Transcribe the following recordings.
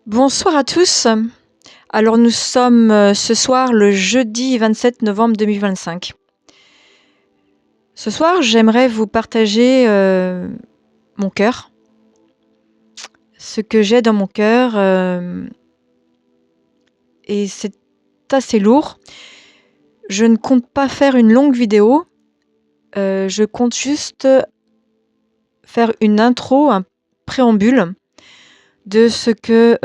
Bonsoir à tous. Alors nous sommes ce soir le jeudi 27 novembre 2025. Ce soir, j'aimerais vous partager mon cœur, ce que j'ai dans mon cœur, et c'est assez lourd. Je ne compte pas faire une longue vidéo, je compte juste faire une intro, un préambule de ce que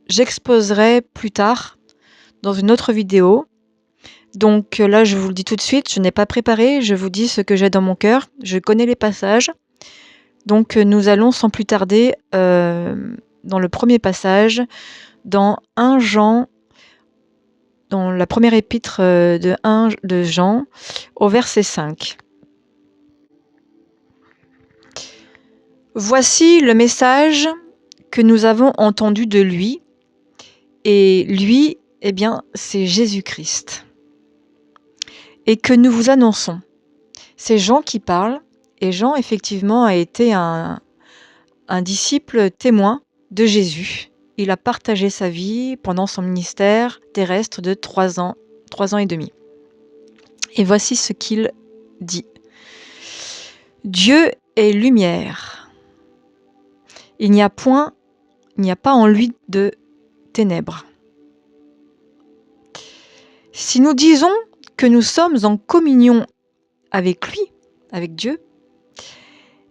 j'exposerai plus tard dans une autre vidéo. Donc là, je vous le dis tout de suite, je n'ai pas préparé, je vous dis ce que j'ai dans mon cœur, je connais les passages. Donc nous allons sans plus tarder dans le premier passage, dans 1 Jean, dans la première épître de Jean, au verset 5. Voici le message que nous avons entendu de lui, et lui, eh bien, c'est Jésus-Christ, et que nous vous annonçons. C'est Jean qui parle, et Jean, effectivement, a été un disciple témoin de Jésus. Il a partagé sa vie pendant son ministère terrestre de 3 ans et demi. Et voici ce qu'il dit. Dieu est lumière. Il n'y a pas en lui de ténèbres. Si nous disons que nous sommes en communion avec lui, avec Dieu,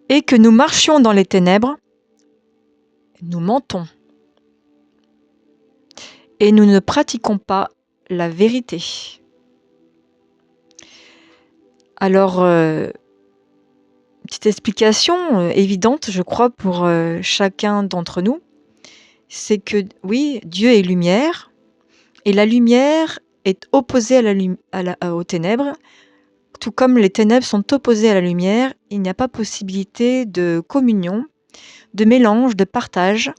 et que nous marchions dans les ténèbres, nous mentons. Et nous ne pratiquons pas la vérité. Alors, petite explication évidente, je crois, pour chacun d'entre nous, c'est que oui, Dieu est lumière, et la lumière est opposée aux ténèbres, tout comme les ténèbres sont opposées à la lumière. Il n'y a pas possibilité de communion, de mélange, de partage.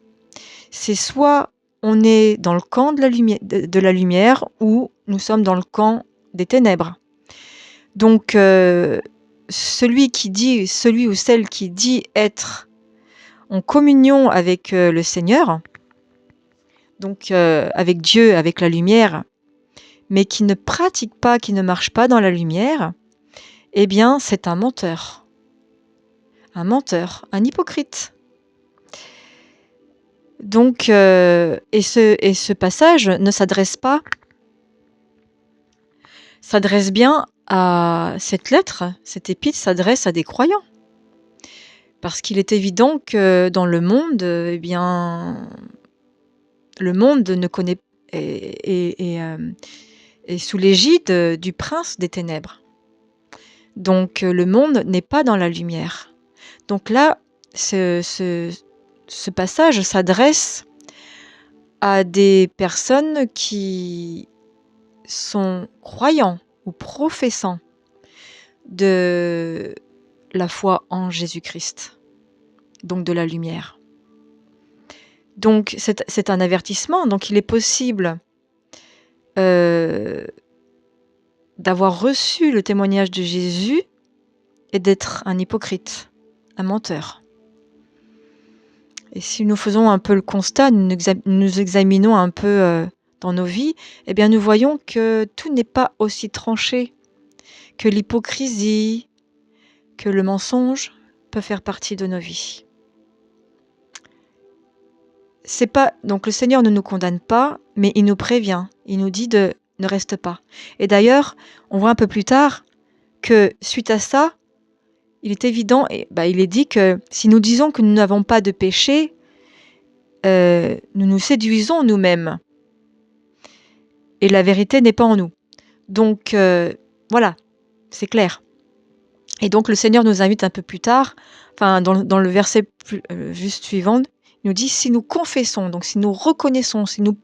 C'est soit on est dans le camp de la lumière, ou nous sommes dans le camp des ténèbres. Donc, celui ou celle qui dit être en communion avec le Seigneur, donc avec Dieu, avec la lumière, mais qui ne pratique pas, qui ne marche pas dans la lumière, eh bien, c'est un menteur, un hypocrite. Donc, et ce passage ne s'adresse bien à cette lettre, cette épître s'adresse à des croyants. Parce qu'il est évident que dans le monde, eh bien, le monde ne connaît est sous l'égide du prince des ténèbres. Donc le monde n'est pas dans la lumière. Donc là, ce passage s'adresse à des personnes qui sont croyants ou professants de la foi en Jésus-Christ, donc de la lumière. Donc c'est un avertissement, donc il est possible d'avoir reçu le témoignage de Jésus et d'être un hypocrite, un menteur. Et si nous faisons un peu le constat, nous examinons un peu dans nos vies, eh bien nous voyons que tout n'est pas aussi tranché, que l'hypocrisie, que le mensonge peut faire partie de nos vies. C'est pas donc le Seigneur ne nous condamne pas, mais il nous prévient. Il nous dit ne reste pas. Et d'ailleurs, on voit un peu plus tard que suite à ça, il est évident et il est dit que si nous disons que nous n'avons pas de péché, nous nous séduisons nous-mêmes. Et la vérité n'est pas en nous. Donc voilà, c'est clair. Et donc le Seigneur nous invite un peu plus tard, enfin dans le verset juste suivant, il nous dit si nous confessons, donc si nous reconnaissons, si nous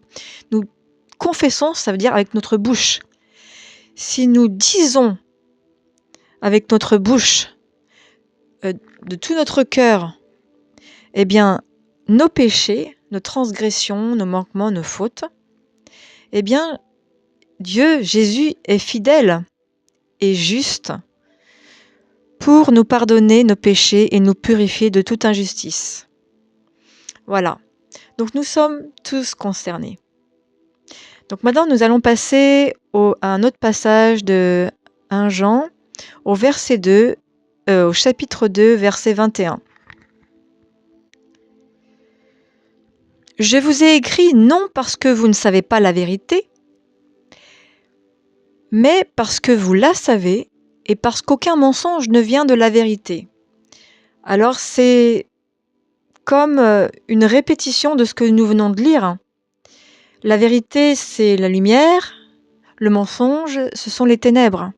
confessons, ça veut dire avec notre bouche. Si nous disons avec notre bouche, de tout notre cœur, eh bien, nos péchés, nos transgressions, nos manquements, nos fautes, eh bien, Dieu, Jésus est fidèle et juste pour nous pardonner nos péchés et nous purifier de toute injustice. Voilà. Donc nous sommes tous concernés. Donc maintenant, nous allons passer à un autre passage de 1 Jean, au chapitre 2, verset 21. Je vous ai écrit non parce que vous ne savez pas la vérité, mais parce que vous la savez et parce qu'aucun mensonge ne vient de la vérité. Alors c'est comme une répétition de ce que nous venons de lire. La vérité, c'est la lumière. Le mensonge, ce sont les ténèbres.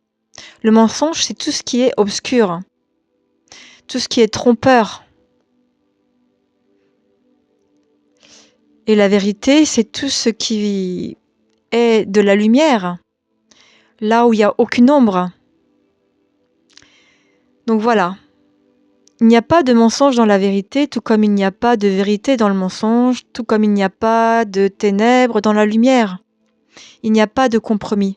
Le mensonge, c'est tout ce qui est obscur, tout ce qui est trompeur. Et la vérité, c'est tout ce qui est de la lumière, là où il n'y a aucune ombre. Donc voilà, il n'y a pas de mensonge dans la vérité, tout comme il n'y a pas de vérité dans le mensonge, tout comme il n'y a pas de ténèbres dans la lumière. Il n'y a pas de compromis.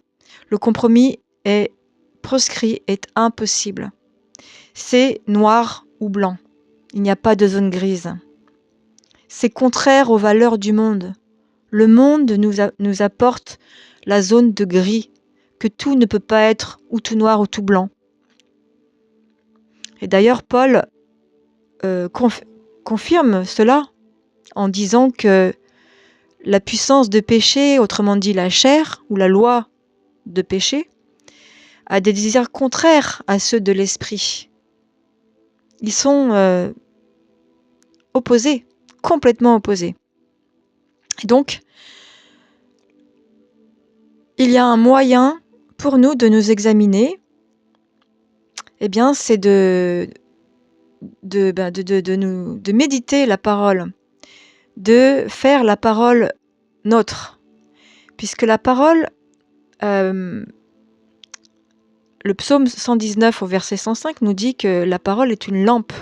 Le compromis est proscrit, est impossible. C'est noir ou blanc. Il n'y a pas de zone grise. C'est contraire aux valeurs du monde. Le monde nous apporte la zone de gris, que tout ne peut pas être ou tout noir ou tout blanc. Et d'ailleurs, Paul confirme cela en disant que la puissance de péché, autrement dit la chair ou la loi de péché, a des désirs contraires à ceux de l'esprit. Ils sont opposés, complètement opposés. Et donc, il y a un moyen pour nous de nous examiner, eh bien, c'est de méditer la parole, de faire la parole nôtre, puisque la parole, le psaume 119 au verset 105 nous dit que la parole est une lampe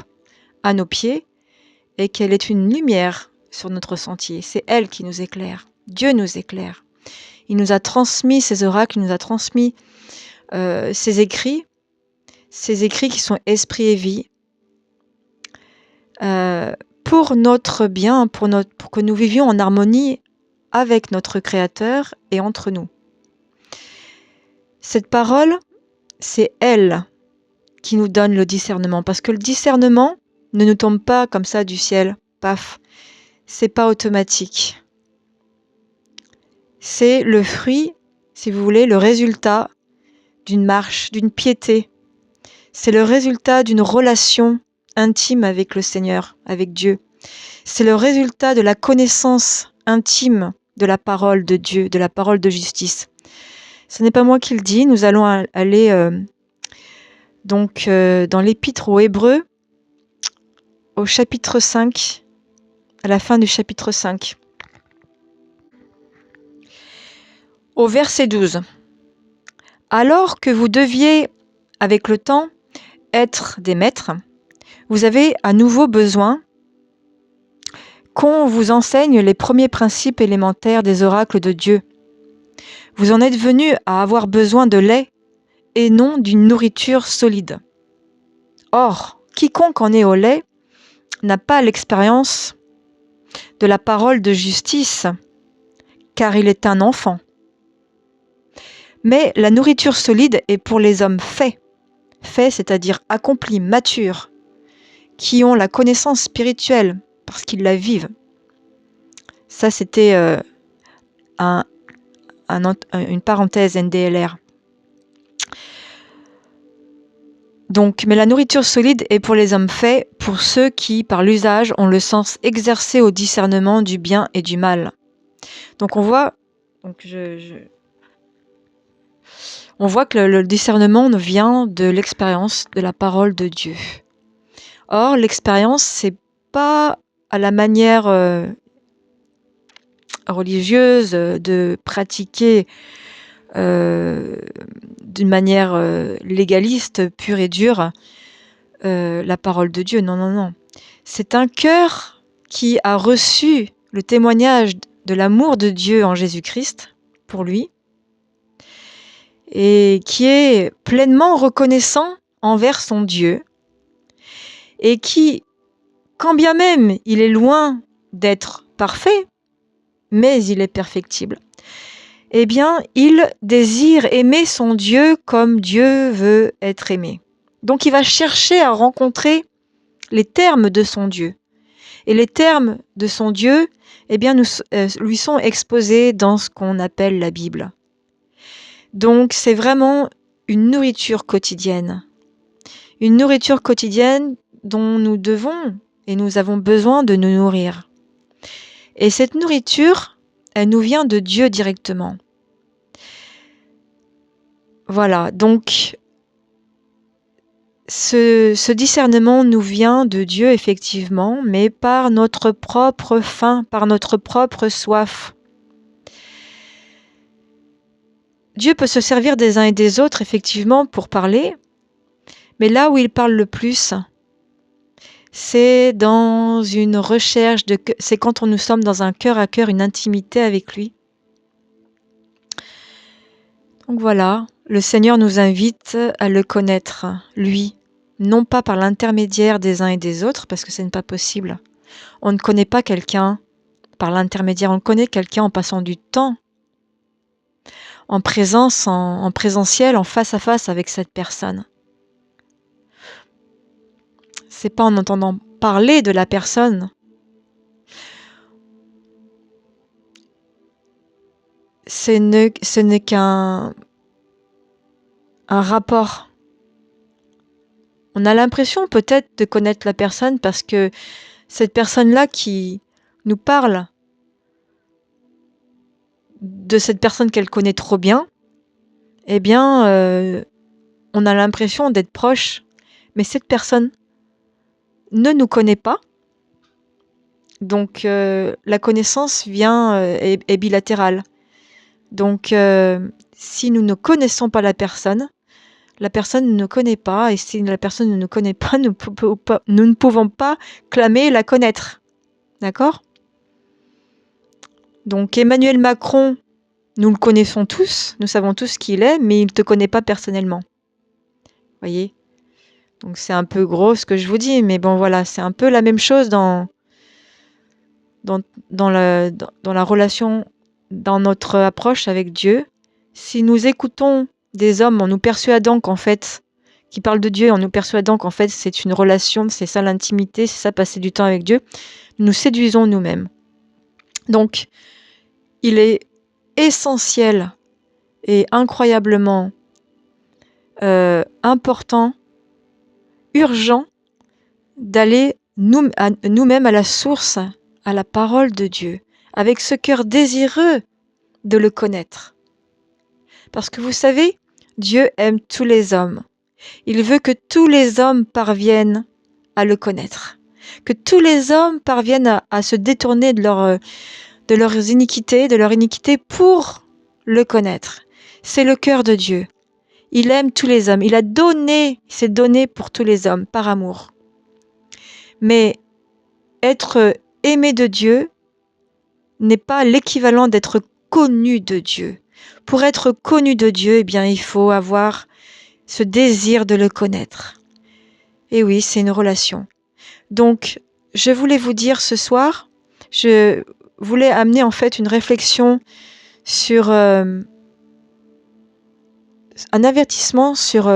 à nos pieds et qu'elle est une lumière sur notre sentier. C'est elle qui nous éclaire. Dieu nous éclaire. Il nous a transmis ses oracles, il nous a transmis ses écrits qui sont esprit et vie, pour notre bien, pour que nous vivions en harmonie avec notre Créateur et entre nous. Cette parole, c'est elle qui nous donne le discernement, parce que le discernement ne nous tombe pas comme ça du ciel, paf, c'est pas automatique. C'est le fruit, si vous voulez, le résultat d'une marche, d'une piété. C'est le résultat d'une relation intime avec le Seigneur, avec Dieu. C'est le résultat de la connaissance intime de la parole de Dieu, de la parole de justice. Ce n'est pas moi qui le dis, nous allons aller dans l'épître aux Hébreux, au chapitre 5, à la fin du chapitre 5. Au verset 12. Alors que vous deviez, avec le temps, être des maîtres, vous avez à nouveau besoin qu'on vous enseigne les premiers principes élémentaires des oracles de Dieu. Vous en êtes venus à avoir besoin de lait et non d'une nourriture solide. Or, quiconque en est au lait n'a pas l'expérience de la parole de justice, car il est un enfant. Mais la nourriture solide est pour les hommes faits, c'est-à-dire accomplis, matures, qui ont la connaissance spirituelle, parce qu'ils la vivent. Ça, c'était une parenthèse NDLR. Donc, mais la nourriture solide est pour les hommes faits, pour ceux qui, par l'usage, ont le sens exercé au discernement du bien et du mal. Donc on voit, on voit que le discernement vient de l'expérience de la parole de Dieu. Or, l'expérience, c'est pas à la manière religieuse de pratiquer d'une manière légaliste, pure et dure, la parole de Dieu. Non, non, non. C'est un cœur qui a reçu le témoignage de l'amour de Dieu en Jésus-Christ pour lui et qui est pleinement reconnaissant envers son Dieu et qui, quand bien même il est loin d'être parfait, mais il est perfectible. Eh bien, il désire aimer son Dieu comme Dieu veut être aimé. Donc il va chercher à rencontrer les termes de son Dieu. Et les termes de son Dieu, eh bien, lui sont exposés dans ce qu'on appelle la Bible. Donc c'est vraiment une nourriture quotidienne. Une nourriture quotidienne dont nous devons et nous avons besoin de nous nourrir. Et cette nourriture, elle nous vient de Dieu directement. Voilà, donc ce discernement nous vient de Dieu effectivement, mais par notre propre faim, par notre propre soif. Dieu peut se servir des uns et des autres effectivement pour parler, mais là où il parle le plus, c'est dans une recherche c'est quand nous sommes dans un cœur à cœur, une intimité avec lui. Donc voilà, le Seigneur nous invite à le connaître, lui, non pas par l'intermédiaire des uns et des autres, parce que ce n'est pas possible. On ne connaît pas quelqu'un par l'intermédiaire, on connaît quelqu'un en passant du temps, en présence, en présentiel, en face à face avec cette personne. C'est pas en entendant parler de la personne. Ce n'est qu'un rapport. On a l'impression peut-être de connaître la personne parce que cette personne-là qui nous parle de cette personne qu'elle connaît trop bien, eh bien, on a l'impression d'être proche. Mais cette personne ne nous connaît pas. Donc, la connaissance vient, est bilatérale. Donc, si nous ne connaissons pas la personne ne nous connaît pas et si la personne ne nous connaît pas, nous ne pouvons pas clamer la connaître. D'accord? Donc Emmanuel Macron, nous le connaissons tous, nous savons tous qui il est, mais il ne te connaît pas personnellement. Voyez? Donc c'est un peu gros ce que je vous dis, mais bon voilà, c'est un peu la même chose dans la relation, dans notre approche avec Dieu. Si nous écoutons des hommes en nous persuadant qu'en fait, qui parlent de Dieu, en nous persuadant qu'en fait c'est une relation, c'est ça l'intimité, c'est ça passer du temps avec Dieu, nous séduisons nous-mêmes. Donc, il est essentiel et incroyablement important, urgent, d'aller nous-mêmes à la source, à la parole de Dieu, avec ce cœur désireux de le connaître. Parce que vous savez, Dieu aime tous les hommes. Il veut que tous les hommes parviennent à le connaître. Que tous les hommes parviennent à se détourner de leurs iniquités, pour le connaître. C'est le cœur de Dieu. Il aime tous les hommes. Il s'est donné pour tous les hommes, par amour. Mais être aimé de Dieu n'est pas l'équivalent d'être connu de Dieu. Pour être connu de Dieu, eh bien, il faut avoir ce désir de le connaître. Et oui, c'est une relation. Donc, je voulais vous dire ce soir, je voulais amener en fait une réflexion sur un avertissement sur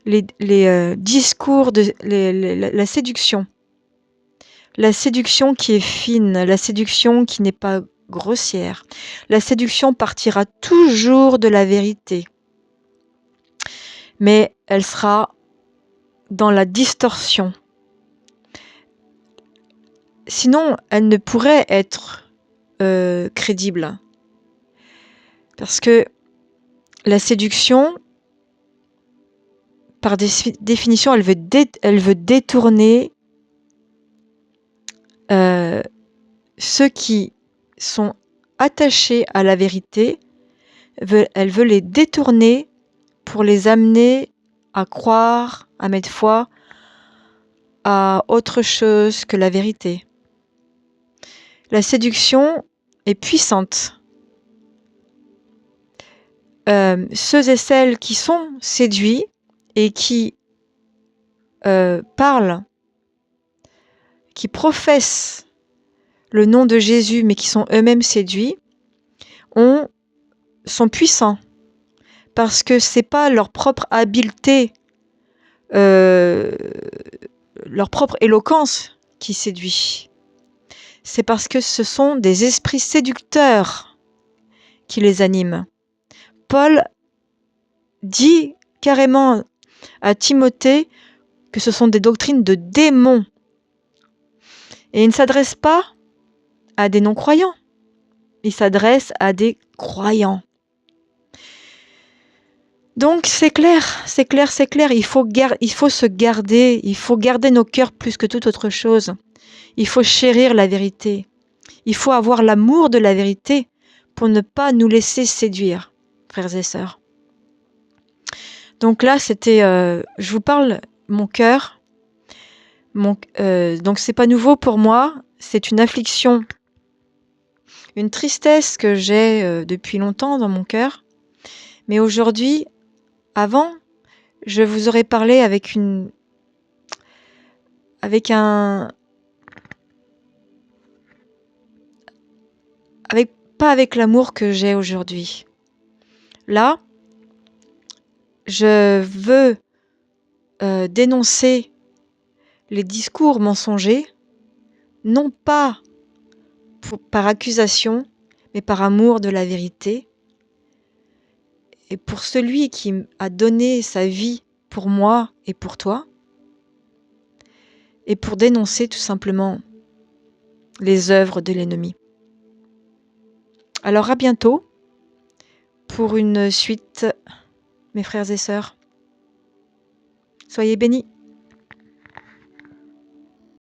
les discours de la séduction. La séduction qui est fine, la séduction qui n'est pas grossière. La séduction partira toujours de la vérité, mais elle sera dans la distorsion. Sinon, elle ne pourrait être crédible. Parce que la séduction, par définition, elle veut détourner ceux qui sont attachés à la vérité, elle veut les détourner pour les amener à croire, à mettre foi à autre chose que la vérité. La séduction est puissante. Ceux et celles qui sont séduits et qui parlent, qui professent le nom de Jésus, mais qui sont eux-mêmes séduits, sont puissants. Parce que c'est pas leur propre habileté, euh, leur propre éloquence qui séduit. C'est parce que ce sont des esprits séducteurs qui les animent. Paul dit carrément à Timothée que ce sont des doctrines de démons. Et il ne s'adresse pas à des non-croyants. Il s'adresse à des croyants. Donc c'est clair. Il faut se garder, il faut garder nos cœurs plus que toute autre chose. Il faut chérir la vérité. Il faut avoir l'amour de la vérité pour ne pas nous laisser séduire, frères et sœurs. Donc là, je vous parle mon cœur. Donc c'est pas nouveau pour moi. C'est une affliction, une tristesse que j'ai depuis longtemps dans mon cœur. Mais aujourd'hui, avant, je vous aurais parlé pas avec l'amour que j'ai aujourd'hui. Là, je veux dénoncer les discours mensongers, non pas par accusation, mais par amour de la vérité. Et pour celui qui a donné sa vie pour moi et pour toi, et pour dénoncer tout simplement les œuvres de l'ennemi. Alors à bientôt pour une suite, mes frères et sœurs. Soyez bénis.